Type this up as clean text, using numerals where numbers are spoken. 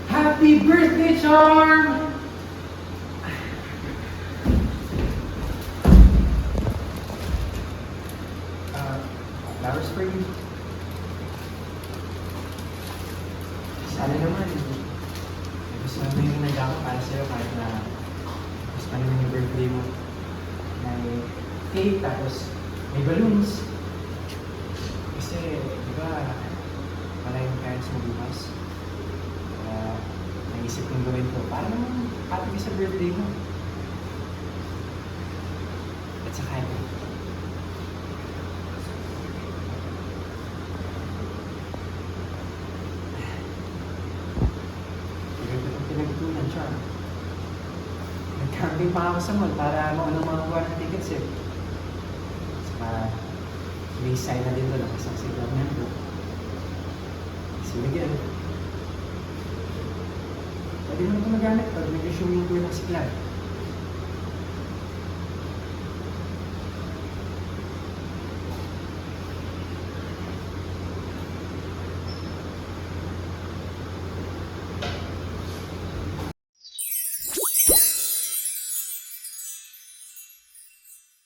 Happy birthday, Charm! Flowers for you. Sana naman, gusto naman yung nagdako para sa'yo kahit na gusto pa naman yung birthday mo. May cake, tapos may balloons. Kasi, di ba, wala yung parents mo bukas. Kaya, naisip kong gawin ko. Para naman happy ka sa birthday mo. At saka ito. Pinagtunan siya. Nag-camping pa ako sa mall para maunang makakuha ng tickets eh. Saka, may sign na din doon ang isang sigaw niya doon. Sige, pwede mo na ito magamit pag nag-swimming pool ng siklan.